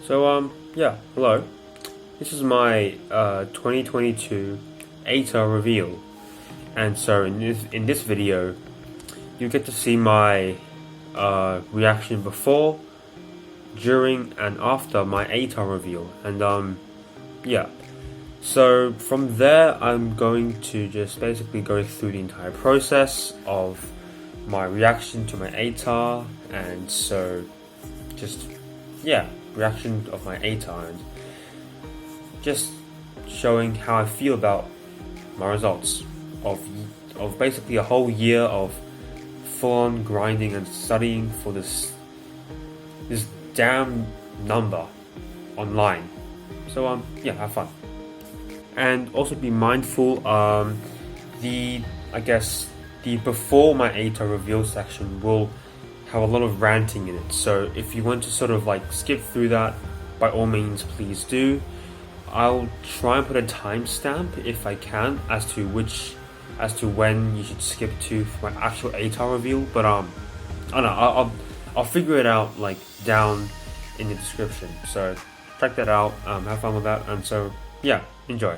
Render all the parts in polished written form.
Yeah, hello. This is my 2022 ATAR Reveal, and so in this video, you get to see my reaction before, during, and after my ATAR Reveal, and yeah. So from there, I'm going to just basically go through the entire process of my reaction to my ATAR, and so just reaction of my ATAR and just showing how I feel about my results of basically a whole year of full-on grinding and studying for this damn number online. So yeah, have fun. And also be mindful, the before my ATAR reveal section will have a lot of ranting in it. So if you want to sort of like skip through that, by all means, please do. I'll try and put a timestamp if I can as to when you should skip to for my actual ATAR reveal. But I don't know. I'll figure it out like down in the description. So check that out. Have fun with that. And so yeah, enjoy.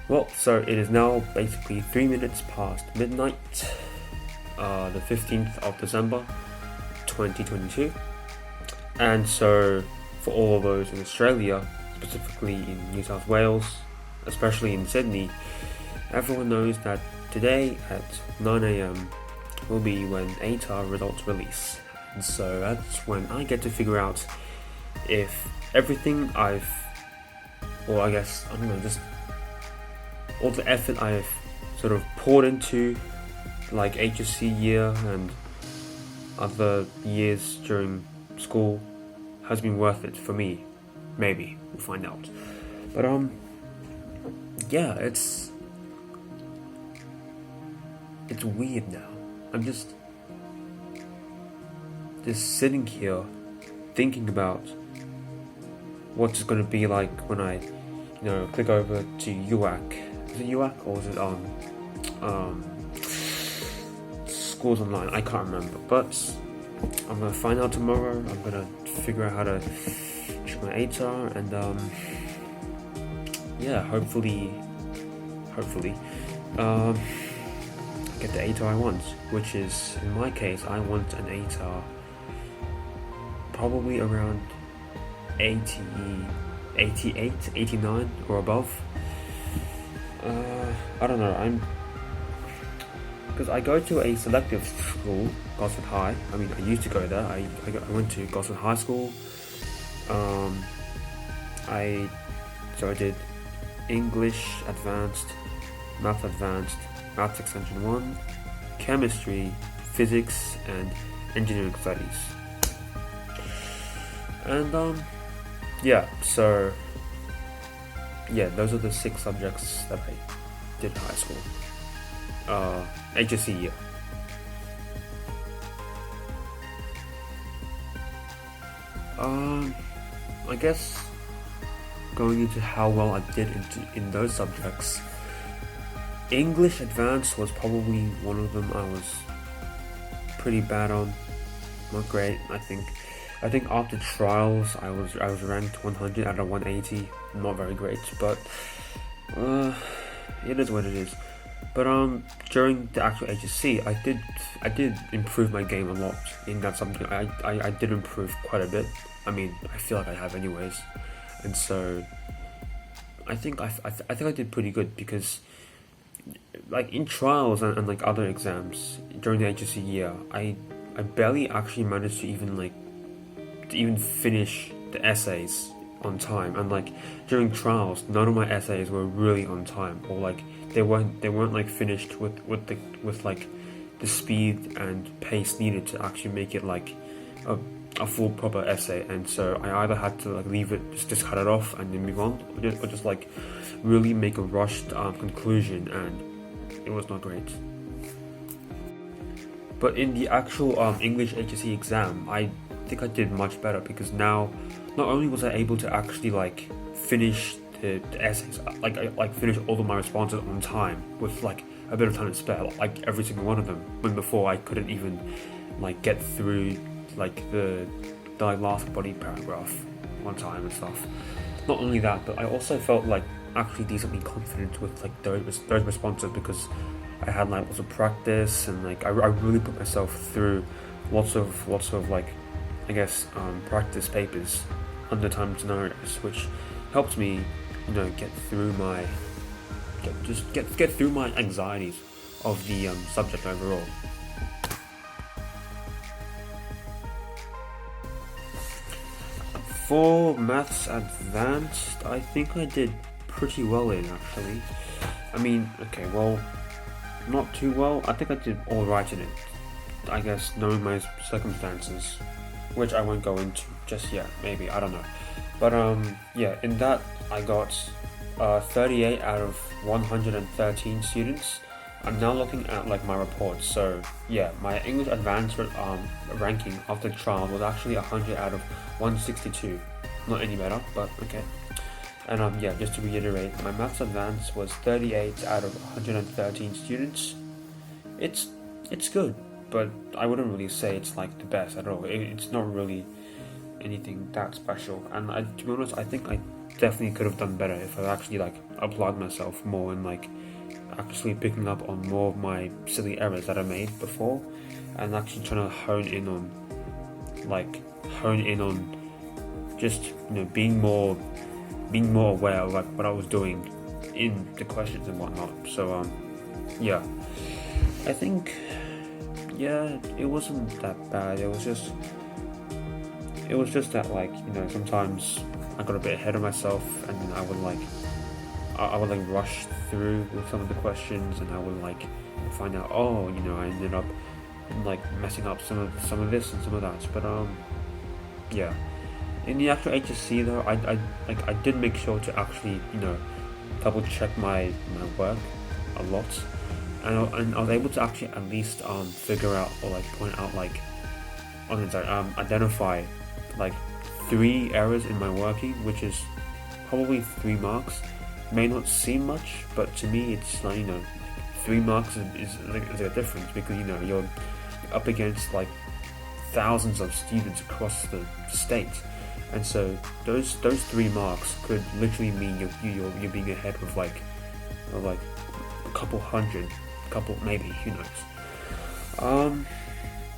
Well, so it is now basically 3 minutes past midnight, the 15th of December, 2022. And so, for all of those in Australia, specifically in New South Wales, especially in Sydney, everyone knows that today at 9 AM will be when ATAR results release. And so that's when I get to figure out if everything just all the effort I've sort of poured into like HSC year and other years during school has been worth it for me. Maybe we'll find out. But yeah, it's weird now. I'm just sitting here thinking about what's it's gonna be like when I click over to UAC. Is it UAC or is it schools online? I can't remember, but I'm gonna find out tomorrow. I'm gonna figure out how to check my ATAR and hopefully get the ATAR I want, which is, in my case, I want an ATAR probably around 80, 88, 89 or above. I don't know, because I go to a selective school, Gosford High. I mean, I used to go there. I went to Gosford High School. I did English Advanced, Maths Extension 1, Chemistry, Physics, and Engineering Studies. And those are the 6 subjects that I did in high school. HSC year. I guess going into how well I did in those subjects, English Advanced was probably one of them I was pretty bad on. Not great, I think. After trials, I was ranked 100 out of 180. Not very great, but it is what it is. But during the actual HSC, I did improve my game a lot in that subject. I did improve quite a bit. I mean, I feel like I have anyways, and so I think I did pretty good, because like in trials and like other exams during the HSC year, I barely actually managed to even finish the essays on time, and like during trials, none of my essays were really on time, or like they weren't like finished with like the speed and pace needed to actually make it like a full proper essay. And so I either had to like leave it, just cut it off and then move on, or just like really make a rushed conclusion, and it was not great. But in the actual English HSC exam, I think I did much better, because now not only was I able to actually like finish the essays. I finished all of my responses on time with like a bit of time to spare, like every single one of them. When before I couldn't even like get through like the last body paragraph one time and stuff. Not only that, but I also felt like actually decently confident with like those responses because I had like lots of practice and like I really put myself through lots of like I guess practice papers under time scenarios, which helped me, you know, get through my anxieties of the subject overall. For Maths Advanced, I think I did pretty well in actually. I mean, okay, well, not too well. I think I did alright in it. I guess knowing my circumstances, which I won't go into just yet, maybe, I don't know. But yeah, in that I got 38 out of 113 students. I'm now looking at like my reports, so yeah, my English Advanced ranking after trial was actually 100 out of 162. Not any better, but okay. And yeah, just to reiterate, my Maths Advanced was 38 out of 113 students. It's good, but I wouldn't really say it's like the best at all. It's not really anything that special, and to be honest, I think I definitely could have done better if I actually like applied myself more and like actually picking up on more of my silly errors that I made before, and actually trying to hone in on just, you know, being more aware of like what I was doing in the questions and whatnot. So yeah, I think yeah, it wasn't that bad. It was just that, like, you know, sometimes I got a bit ahead of myself, and then I would rush through with some of the questions, and I would like find out, oh, you know, I ended up like messing up some of this and some of that. But yeah, in the actual HSC though, I did make sure to actually, you know, double check my work a lot, and I was able to actually at least figure out or like point out like identify like 3 errors in my working, which is probably 3 marks. May not seem much, but to me it's like, you know, 3 marks is a difference, because, you know, you're up against like thousands of students across the state, and so those 3 marks could literally mean you're being ahead of like a couple hundred, maybe, who knows.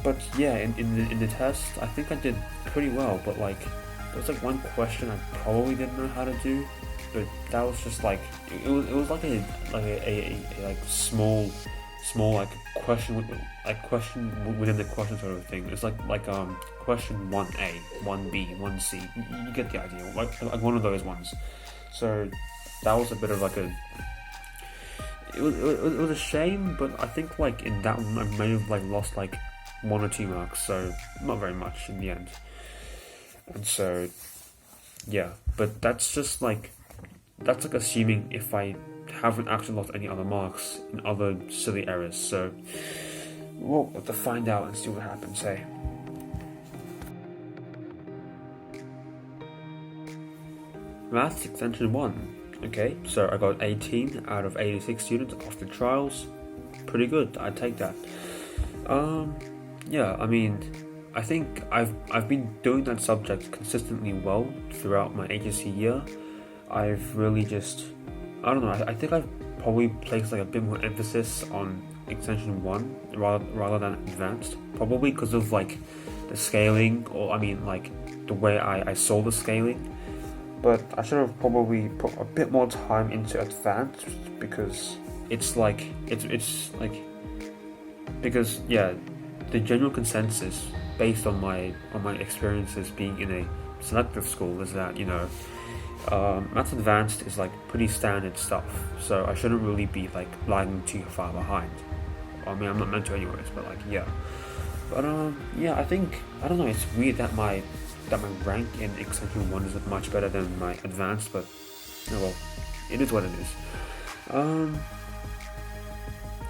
But yeah, in the test, I think I did pretty well, but like there was like one question I probably didn't know how to do, but that was just like it was like a small like question within the question sort of thing. It's like question 1A, 1B, 1C. You get the idea, like one of those ones. So that was a bit of like a. It was a shame, but I think like in that one I may have like lost like 1 or 2 marks, so not very much in the end. And so yeah, but that's assuming if I haven't actually lost any other marks in other silly errors. So we'll have to find out and see what happens, hey. Maths Extension 1. Okay, so I got 18 out of 86 students after trials. Pretty good, I'd take that. Yeah, I mean, I think I've been doing that subject consistently well throughout my HSC year. I've really just, I don't know, I think I've probably placed like a bit more emphasis on Extension 1 rather than Advanced, probably because of like the scaling, or I mean like the way I saw the scaling. But I should have probably put a bit more time into Advanced, because it's like because yeah, the general consensus based on my experiences being in a selective school is that, you know, Maths Advanced is like pretty standard stuff, so I shouldn't really be like lagging too far behind. I mean, I'm not meant to anyways, but like yeah. But yeah, I think, I don't know, it's weird that my rank in Extension 1 is much better than my Advanced, but oh well, it is what it is. I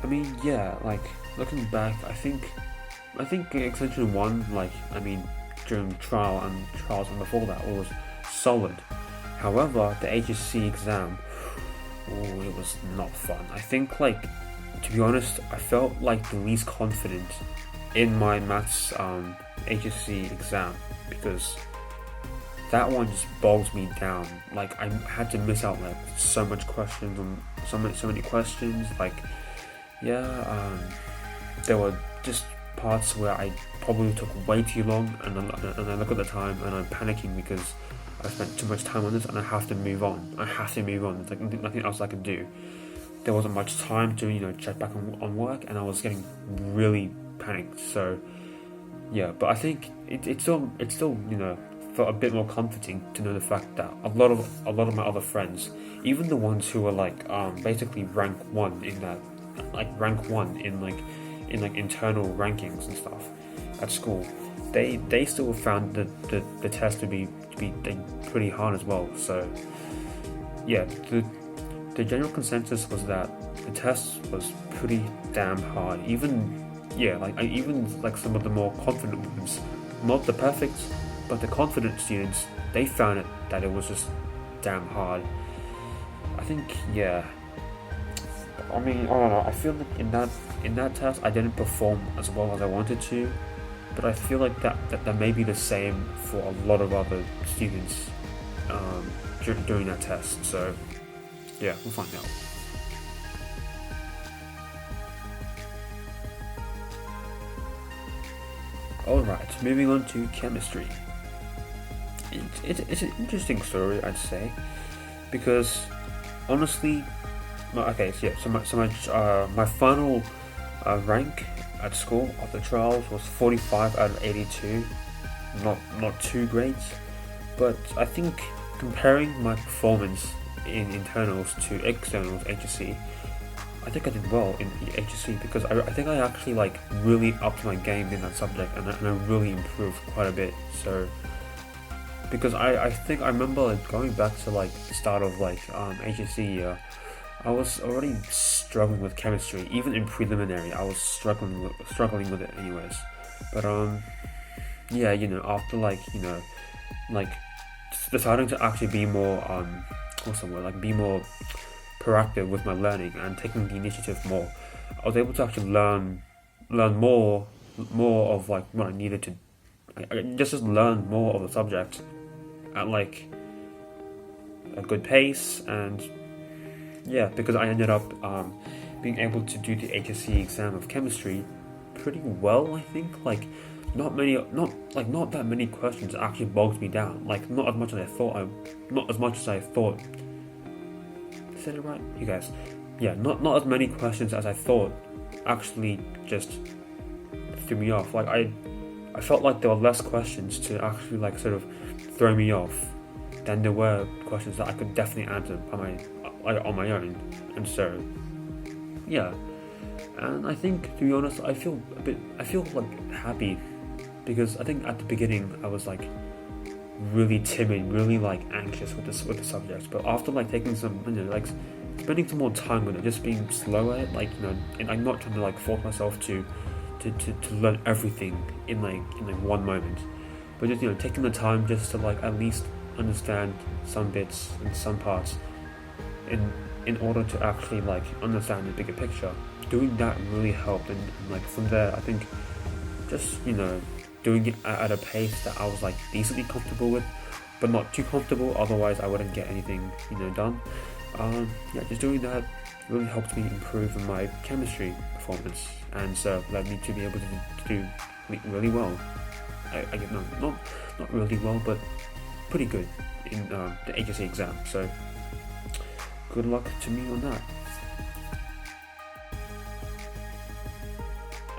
mean, yeah, like looking back, I think Extension 1, like, I mean, during trials and before that, was solid. However, the HSC exam, oh, it was not fun. I think, like, to be honest, I felt like the least confident in my maths HSC exam, because that one just bogs me down. Like, I had to miss out like so much questions on so many questions. Like, yeah, there were just parts where I probably took way too long, and I look at the time and I'm panicking because I spent too much time on this and I have to move on. There's like nothing else I can do. There wasn't much time to check back on work, and I was getting really panicked. So yeah, but I think it's still felt a bit more comforting to know the fact that a lot of my other friends, even the ones who were like basically rank one in internal rankings and stuff at school, they still found the test to be pretty hard as well. So yeah, the general consensus was that the test was pretty damn hard. Even some of the more confident ones, not the perfect, but the confident students, they found that it was just damn hard. I think, yeah. I mean, I don't know. I feel like in that test, I didn't perform as well as I wanted to, but I feel like that may be the same for a lot of other students during that test. So, yeah, we'll find out. Alright, moving on to chemistry. It's an interesting story, I'd say, because honestly, my final rank at school after trials was 45 out of 82. Not too great, but I think comparing my performance in internals to externals HSC, I think I did well in HSC because I think I actually like really upped my game in that subject, and I really improved quite a bit. So because I think I remember like, going back to like the start of like HSC year, I was already struggling with chemistry. Even in preliminary, I was struggling with it anyways. But yeah, after like deciding to actually be more be more proactive with my learning and taking the initiative more, I was able to actually learn more of like what I needed to. I just learn more of the subject at like a good pace, and yeah, because I ended up being able to do the HSC exam of chemistry pretty well. I think like not that many questions actually bogged me down. Like not as much as I thought. Said it right, you guys? Yeah, not as many questions as I thought actually just threw me off. Like I felt like there were less questions to actually like sort of throw me off than there were questions that I could definitely answer on my own. And so yeah, and I think, to be honest, I feel like happy, because I think at the beginning I was like really timid, really like anxious with the subjects, but after like taking some like spending some more time with it, just being slow at it, and I'm not trying to like force myself to learn everything in one moment, but just taking the time just to like at least understand some bits and some parts in order to actually like understand the bigger picture. Doing that really helped, and like from there I think just doing it at a pace that I was like decently comfortable with, but not too comfortable, otherwise I wouldn't get anything done. Yeah, just doing that really helped me improve in my chemistry performance, and so led me to be able to do really well. Not really well, but pretty good in the HSC exam. So good luck to me on that.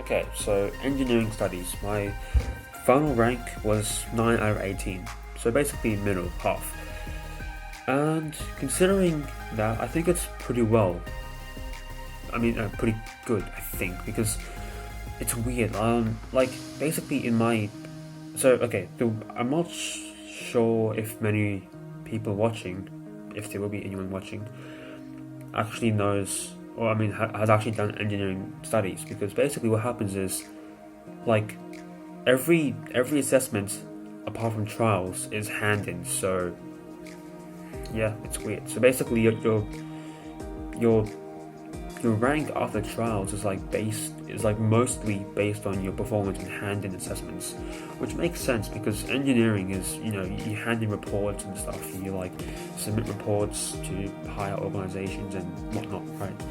Okay, so engineering studies. My final rank was 9 out of 18, so basically middle half. And considering that, I think it's pretty well. I mean, pretty good, I think, because it's weird. Like basically in my, I'm not sure if many people watching, if there will be anyone watching, actually knows, or I mean has actually done engineering studies, because basically what happens is like every assessment apart from trials is hand in. So Yeah, it's weird. So basically, your your rank after trials is mostly based on your performance in hand-in assessments, which makes sense because engineering is, you hand in reports and stuff. You like submit reports to higher organizations and whatnot, right?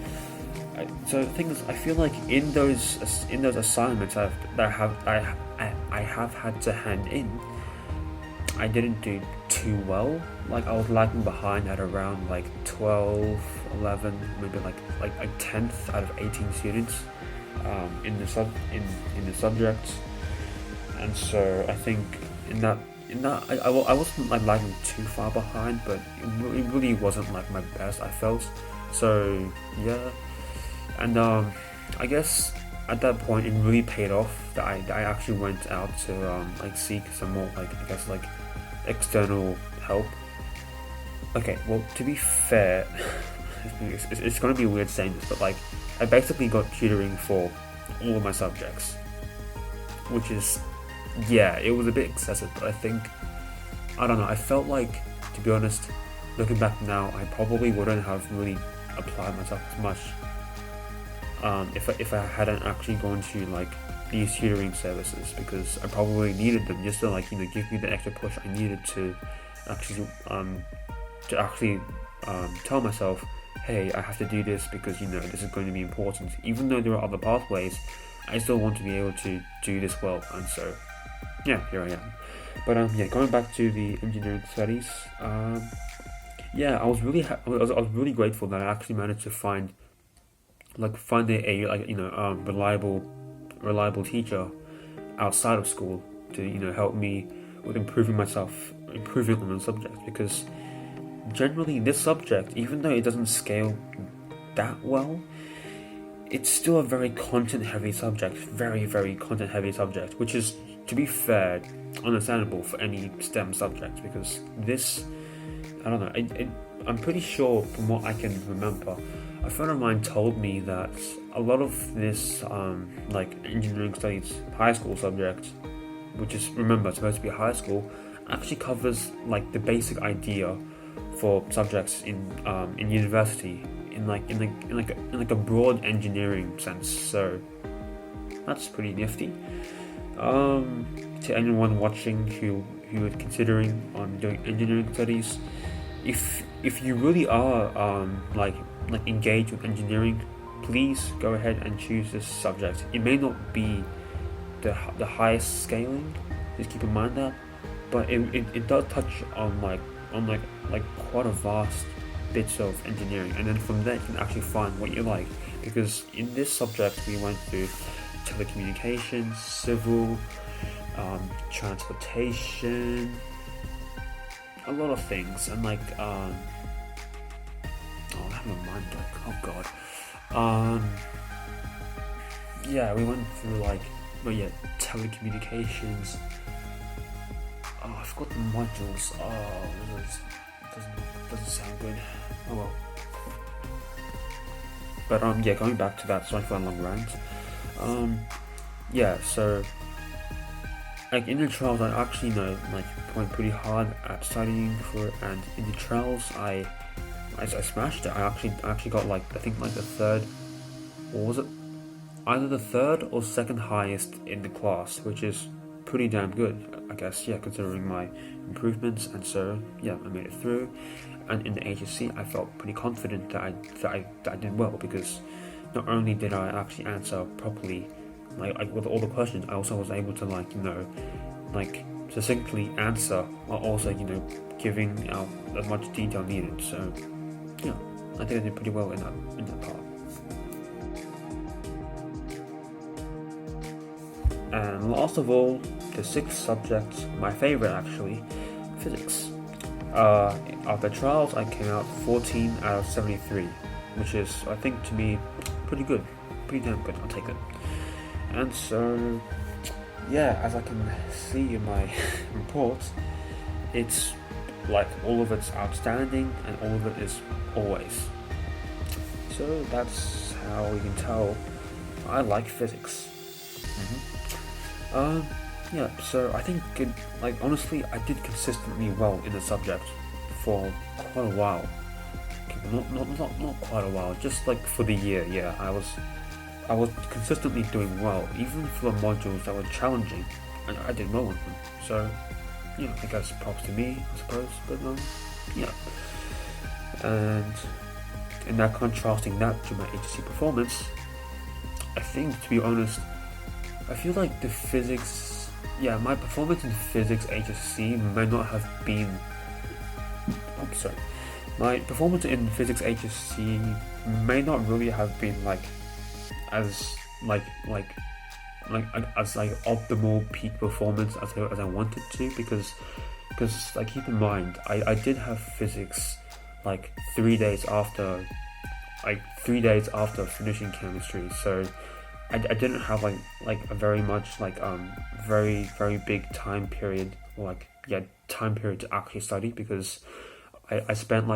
So the thing is, I feel like in those assignments I have had to hand in, I didn't do too well. Like I was lagging behind at around like 12, 11, maybe like 10th out of 18 students in the subjects. And so I think in that I wasn't like lagging too far behind, but it really wasn't like my best, I felt. So yeah, and I guess at that point it really paid off that I actually went out to seek some more external help. Okay, well, to be fair, it's gonna be weird saying this, but I basically got tutoring for all of my subjects, which is, yeah, it was a bit excessive, but I don't know, I felt like, to be honest, looking back now, I probably wouldn't have really applied myself as much if I hadn't actually gone to these tutoring services, because I probably needed them just to give me the extra push I needed to actually tell myself, hey, I have to do this because this is going to be important. Even though there are other pathways, I still want to be able to do this well, and so yeah, here I am. But going back to the engineering studies, I was really grateful that I actually managed to find a reliable teacher outside of school to help me with improving on the subject, because generally this subject, even though it doesn't scale that well, it's still a very content heavy subject, very content heavy subject, which is, to be fair, understandable for any STEM subject, because this, I don't know, I'm pretty sure from what I can remember, a friend of mine told me that a lot of this engineering studies high school subject, which is, remember, supposed to be high school, actually covers the basic idea for subjects in university in a broad engineering sense. So that's pretty nifty. To anyone watching who is considering on doing engineering studies, if you really are engaged with engineering, please go ahead and choose this subject. It may not be the highest scaling, just keep in mind that, but it does touch on quite a vast bits of engineering, and then from there you can actually find what you like, because in this subject we went through telecommunications, civil, transportation, a lot of things, and I'm having a mind blank, oh god. We went through telecommunications. Oh, I forgot the modules. Oh, it doesn't sound good. Oh well. But going back to that, sorry for a long rant. So in the trials, I actually went pretty hard at studying for it, and in the trials, I smashed it. I actually got I think the third, or was it either the third or second highest in the class, which is pretty damn good, I guess, considering my improvements. And so I made it through, and in the HSC I felt pretty confident that I did well, because not only did I actually answer properly with all the questions, I also was able to succinctly answer, while also giving out as much detail needed. So I think I did pretty well in that part. And last of all, the sixth subject, my favorite actually, physics. After trials, I came out 14 out of 73, which is, I think, to me, pretty good, pretty damn good. I'll take it. And so, as I can see in my report, it's all of it's outstanding and all of it is always. So that's how you can tell I like physics. So I think honestly, I did consistently well in the subject for quite a while. Okay, not quite a while, just like for the year. Yeah, I was consistently doing well, even for the modules that were challenging. I did well with them. So, I guess props to me, I suppose. But yeah. And in that, contrasting that to my HSC performance, I think, to be honest, I feel like the physics, my performance in physics HSC might not have been. My performance in physics HSC may not really have been as optimal peak performance as I wanted to, because keep in mind I did have physics 3 days after 3 days after finishing chemistry, so I didn't have a very much very big time period to actually study, because I spent a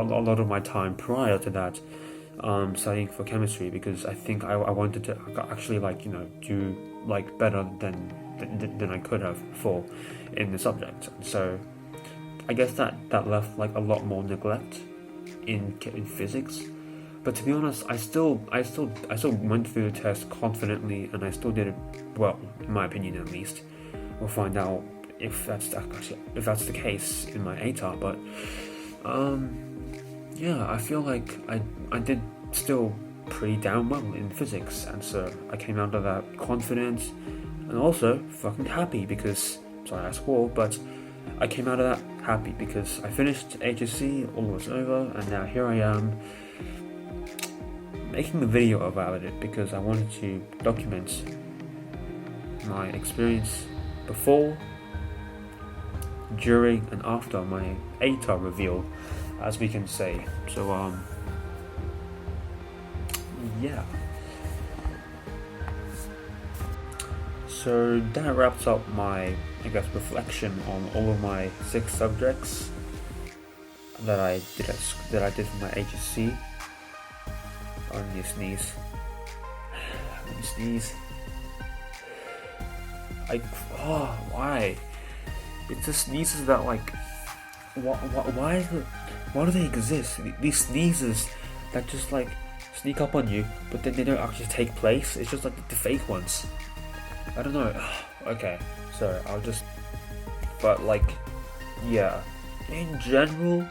lot of my time prior to that studying for chemistry, because I think I wanted to actually do better than I could have for in the subject. So I guess that left a lot more neglect in physics. But to be honest, I still went through the test confidently, and I still did it well, in my opinion at least. We'll find out if that's the case in my ATAR, but I feel like I did still pretty damn well in physics, and so I came out of that confident and also fucking happy, because, sorry I swore, but I came out of that happy because I finished HSC, all was over, and now here I am making a video about it, because I wanted to document my experience before, during, and after my ATAR reveal, as we can say. So so that wraps up my, I guess, reflection on all of my 6 subjects that I did for my HSC. On your sneeze. Let me sneeze. Why? It's the sneezes that why do they exist? These sneezes that just sneak up on you, but then they don't actually take place. It's just the fake ones. I don't know. Okay, sorry. But in general,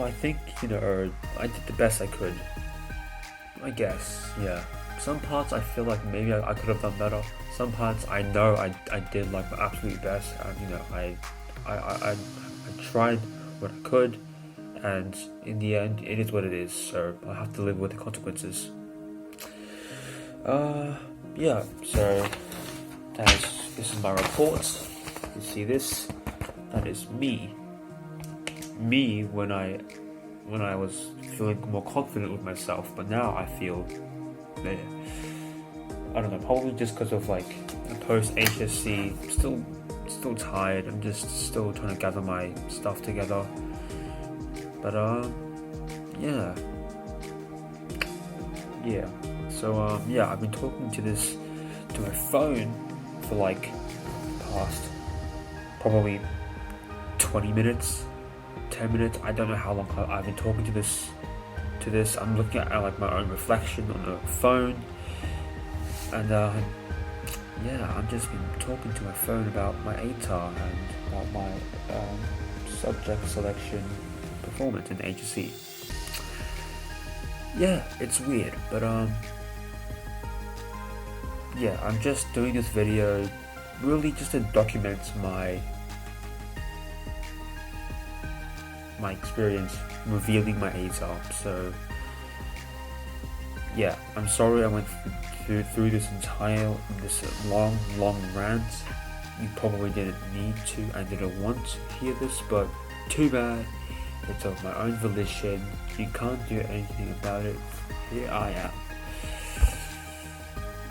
I think I did the best I could. I guess, yeah. Some parts I feel like maybe I could have done better. Some parts I know I did my absolute best, and I tried what I could, and in the end it is what it is, so I have to live with the consequences. So this is my report. You see this? That is me when I was feeling more confident with myself, but now I feel I don't know, probably just because of post HSC, still tired. I'm just still trying to gather my stuff together. But So I've been talking to my phone for past probably 20 minutes, 10 minutes. I don't know how long I've been talking to this. I'm looking at my own reflection on the phone, and I've just been talking to my phone about my ATAR and about my subject selection performance in HSC. Yeah, it's weird, but I'm just doing this video really just to document my experience revealing my ATAR. So I'm sorry I went through this long rant. You probably didn't need to and didn't want to hear this, but too bad. It's of my own volition. You can't do anything about it. Here I am.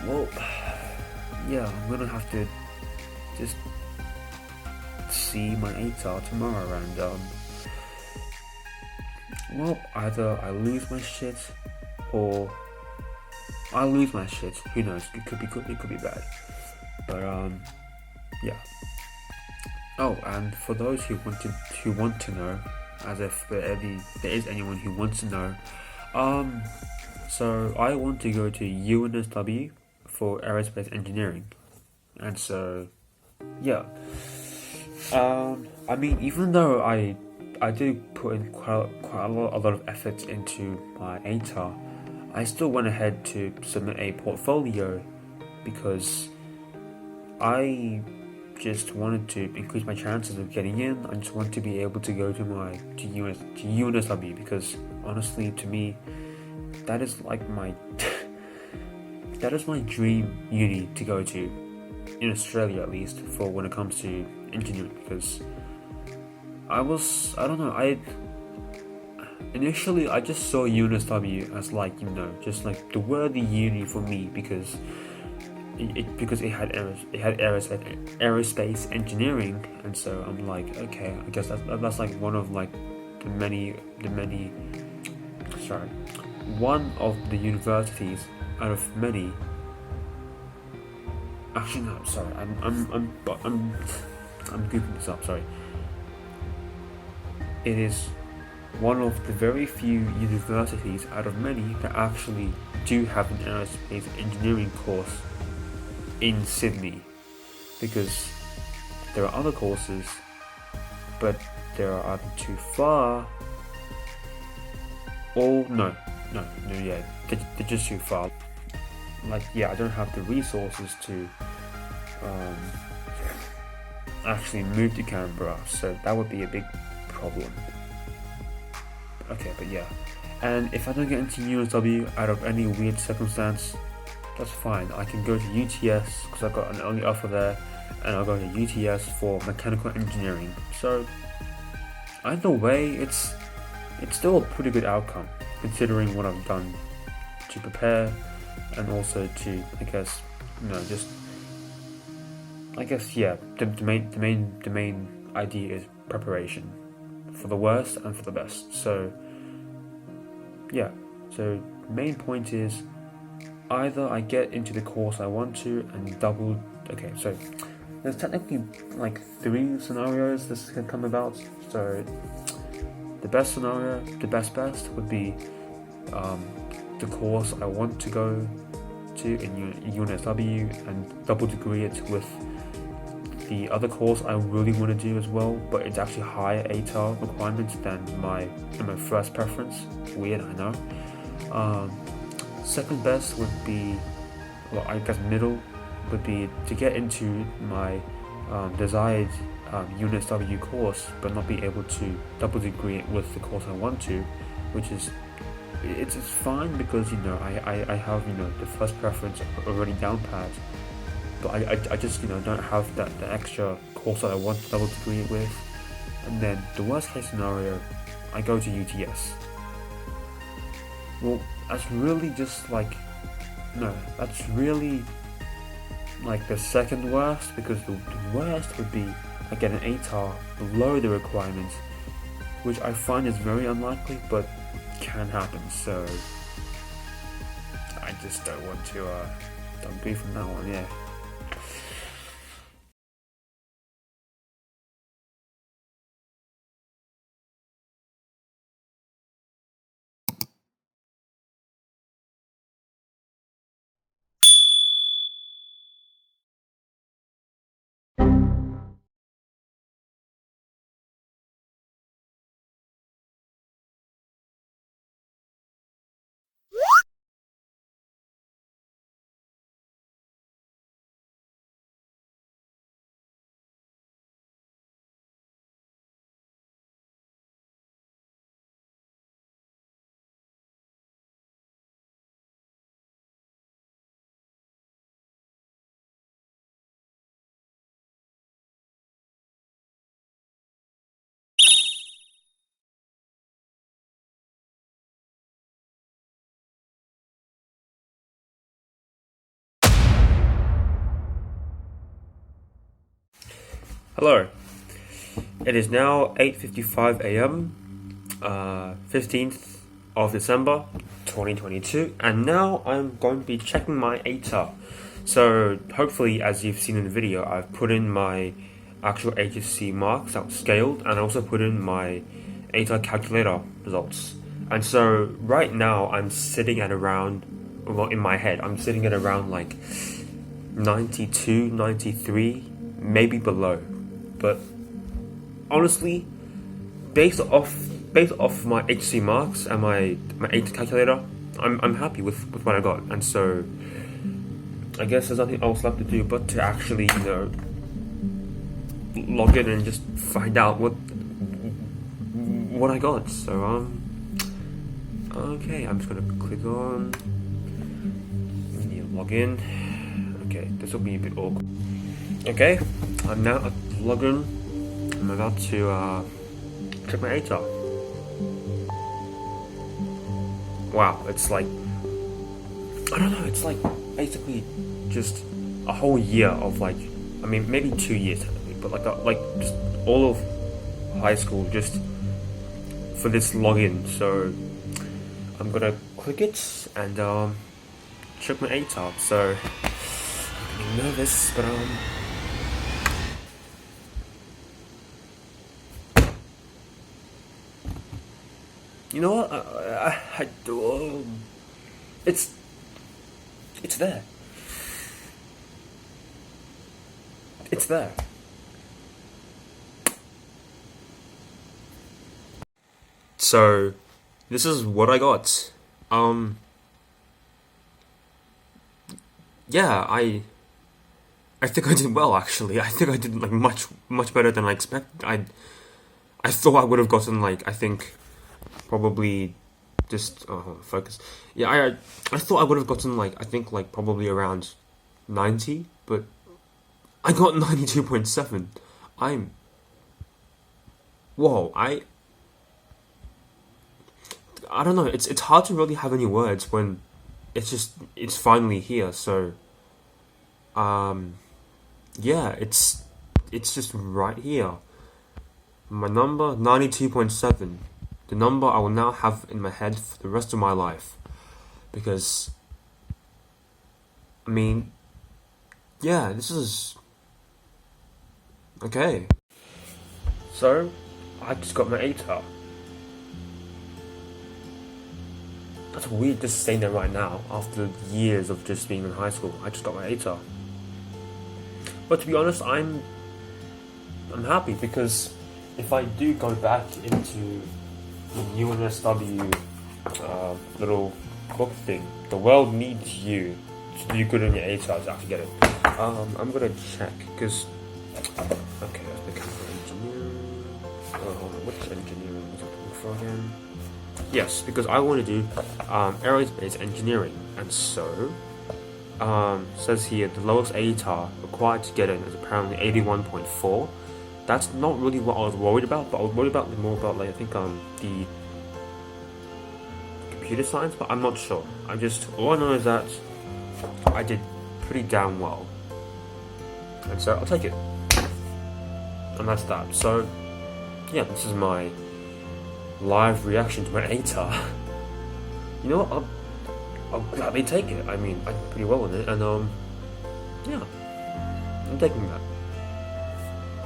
Well, I'm gonna have to just see my ATAR tomorrow, and either I lose my shit or I lose my shit. Who knows? It could be good, it could be bad. But Oh, and for those who want to know, as if there is anyone who wants to know, so I want to go to UNSW for aerospace engineering, and so yeah. I mean, even though I did put in quite a lot of effort into my ATAR, I still went ahead to submit a portfolio because I just wanted to increase my chances of getting in. I just want to be able to go to UNSW because honestly, to me, that is like my that is my dream uni to go to in Australia, at least for when it comes to engineering. Because I don't know, initially I just saw UNSW as like, just like the worthy uni for me because it had aerospace engineering, and so I'm like, okay, I guess that's like one of like one of the universities out of many. Actually, no, sorry, I'm goofing this up. Sorry, it is one of the very few universities out of many that actually do have an aerospace engineering course in Sydney, because there are other courses, but they are either too far or they're just too far. Like, yeah, I don't have the resources to actually move to Canberra, so that would be a big problem. Okay, but yeah, and if I don't get into UNSW out of any weird circumstance, that's fine. I can go to UTS because I've got an early offer there, and I'll go to UTS for mechanical engineering. So either way, it's still a pretty good outcome considering what I've done to prepare, and also to, I guess, the main idea is preparation for the worst and for the best. So yeah, so main point is either I get into the course I want to and double. Okay, so there's technically like 3 scenarios this can come about. So the best scenario, the best would be the course I want to go to in UNSW and double degree it with the other course I really want to do as well, but it's actually higher ATAR requirements than my first preference. Weird, I know. Second best would be, well, I guess middle would be to get into my desired UNSW course, but not be able to double degree it with the course I want to, which is it's fine because I have the first preference already down pat, but I just don't have the extra course that I want to double degree it with. And then the worst case scenario, I go to UTS. Well, that's really just like that's really like the second worst, because the worst would be I get an ATAR below the requirements, which I find is very unlikely, but can happen. So I just don't want to don't beef on that one. Yeah. Hello. It is now 8:55 a.m. 15th of December 2022, and now I'm going to be checking my ATAR. So hopefully, as you've seen in the video, I've put in my actual HSC marks that were scaled, and I also put in my ATAR calculator results. And so right now I'm sitting at around, well, in my head, I'm sitting at around like 92, 93, maybe below. But honestly, based off my HC marks and my ATAR calculator, I'm happy with what I got. And so I guess there's nothing else left to do but to actually, log in and just find out what I got. So okay, I'm just gonna click on log in. Okay, this will be a bit awkward. Okay, I'm now at login. I'm about to check my ATAR. Wow, it's like, I don't know, it's like basically just a whole year of like, I mean maybe 2 years technically, but like just all of high school just for this login. So I'm gonna click it and check my ATAR. So I'm nervous, but you know what? I do. It's there. It's there. So this is what I got. Yeah, I think I did well actually. I think I did like much better than I expected. I thought I would have gotten like, I think probably just focus. Yeah, I thought I would have gotten like, I think like probably around 90, but I got 92.7. Whoa, I don't know. It's hard to really have any words when it's finally here. So yeah, it's just right here. My number 92.7. The number I will now have in my head for the rest of my life. Because I mean, yeah, this is okay. So I just got my ATAR. That's weird just saying that right now after years of just being in high school. I just got my ATAR. But to be honest, I'm happy because if I do go back into the UNSW little book thing, the world needs you to do good in your ATAR to actually get it. I'm gonna check because okay, that's mechanical engineering. Hold on, which engineering was I looking for again? Yes, because I want to do aerospace engineering, and so says here the lowest ATAR required to get in is apparently 81.4. That's not really what I was worried about, but I was worried about more about like I think the computer science, but I'm not sure. All I know is that I did pretty damn well, and so I'll take it, and that's that. So yeah, this is my live reaction to my ATAR. You know what? I'll gladly take it. I mean, I did pretty well in it, and yeah, I'm taking that.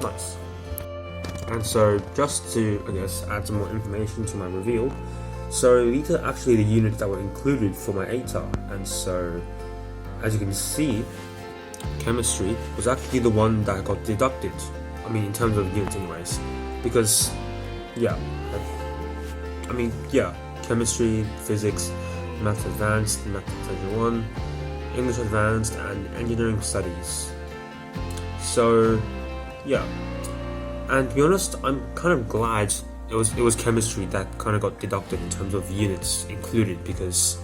Nice. And so, just to, I guess, add some more information to my reveal, so these are actually the units that were included for my ATAR, and so, as you can see, chemistry was actually the one that got deducted. I mean, in terms of units anyways, because, yeah, chemistry, physics, maths advanced, maths 1, English advanced, and engineering studies. So, yeah. And to be honest, I'm kind of glad it was chemistry that kind of got deducted in terms of units included, because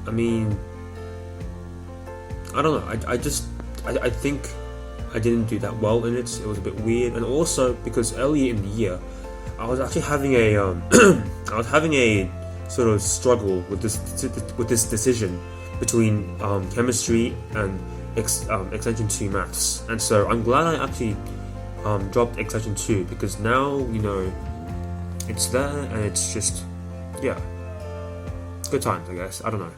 I mean, I don't know, I think I didn't do that well in it. It was a bit weird, and also because earlier in the year I was actually having a I was having a sort of struggle with this decision between chemistry and extension 2 maths, and so I'm glad I actually dropped extension 2, because now it's there, and it's just, yeah, good times, I guess. I don't know.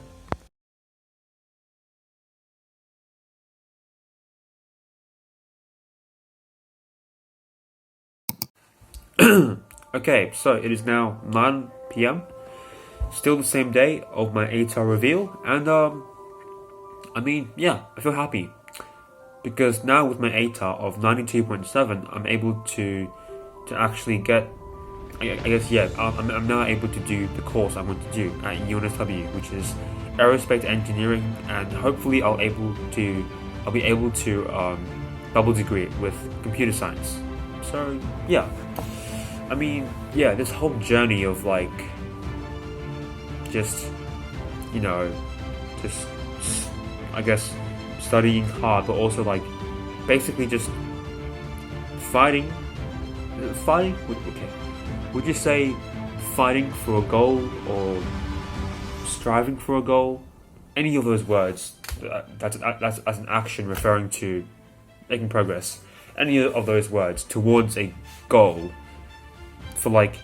Okay, so it is now 9 p.m. Still the same day of my ATAR reveal, and I mean, yeah, I feel happy because now with my ATAR of 92.7, I'm able to actually get. I guess yeah, I'm now able to do the course I want to do at UNSW, which is aerospace engineering, and hopefully I'll be able to double degree with computer science. So yeah, I mean yeah, this whole journey of like just you know just I guess studying hard, but also like basically just fighting. Okay. Would you say fighting for a goal or striving for a goal? Any of those words, that's as an action referring to making progress. Any of those words towards a goal for like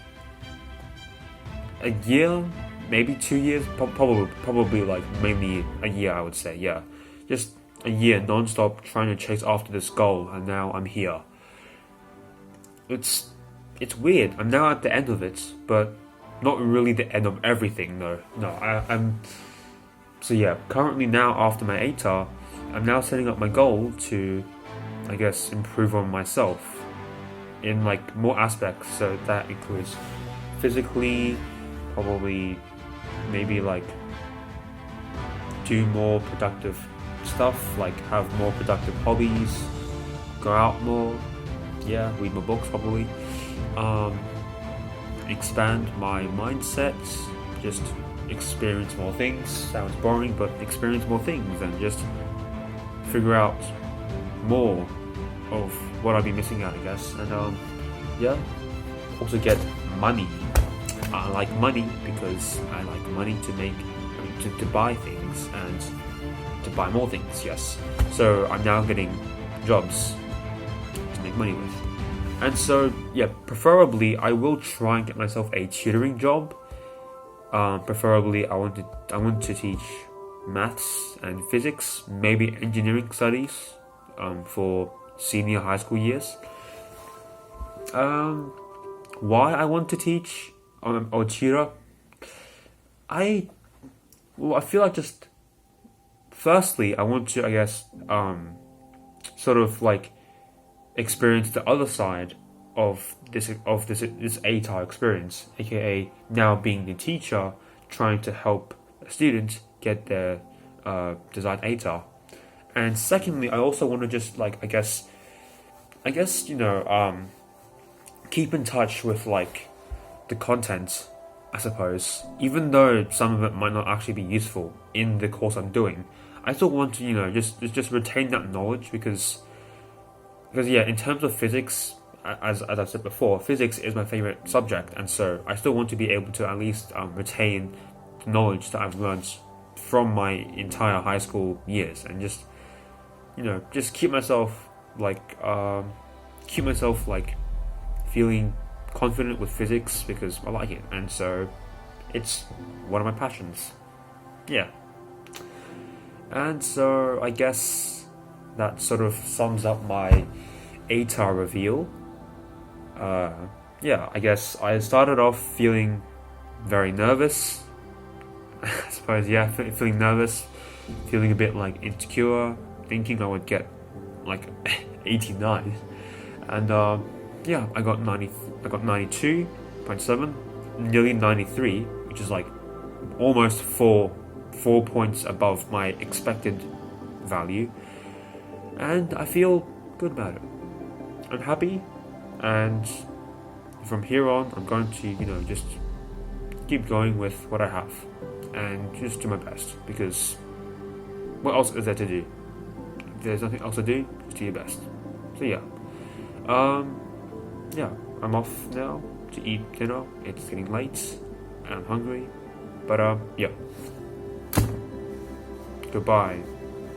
a year, maybe 2 years, probably like mainly a year, I would say. Yeah, just a year non-stop trying to chase after this goal, and now I'm here. It's weird. I'm now at the end of it, but not really the end of everything. No. I'm. So yeah, currently now after my ATAR, I'm now setting up my goal to, I guess, improve on myself in like more aspects. So that includes physically, probably, maybe like do more productive stuff, like have more productive hobbies, go out more. Yeah, read more books probably. Expand my mindset, just experience more things. Sounds boring, but experience more things and just figure out more of what I've been missing out, I guess. And yeah, also get money. I like money because I like money to make, to buy things and to buy more things. Yes, so I'm now getting jobs to make money with. And so, yeah, preferably I will try and get myself a tutoring job. Preferably, I want to teach maths and physics, maybe engineering studies, for senior high school years. Why I want to teach or tutor? I feel like just firstly I want to, I guess, sort of like experience the other side of this ATAR experience, aka now being the teacher trying to help a student get their desired ATAR. And secondly, I also want to just like I guess keep in touch with like the content, I suppose, even though some of it might not actually be useful in the course I'm doing. I still want to just retain that knowledge because yeah, in terms of physics, as I've said before, physics is my favorite subject, and so I still want to be able to at least retain the knowledge that I've learned from my entire high school years, and just keep myself feeling confident with physics because I like it, and so it's one of my passions. Yeah, and so I guess that sort of sums up my ATAR reveal. Yeah, I guess I started off feeling very nervous. I suppose, yeah, feeling nervous, feeling a bit like insecure, thinking I would get like 89, and yeah, I got 92.7, nearly 93, which is like almost four points above my expected value. And I feel good about it. I'm happy, and from here on, I'm going to, just keep going with what I have, and just do my best, because what else is there to do? If there's nothing else to do, just do your best. So yeah. Yeah, I'm off now to eat dinner. It's getting late, and I'm hungry. But yeah. Goodbye,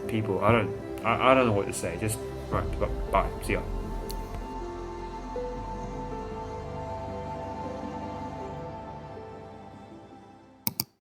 people. I don't know what to say. Just right. Bye. See ya.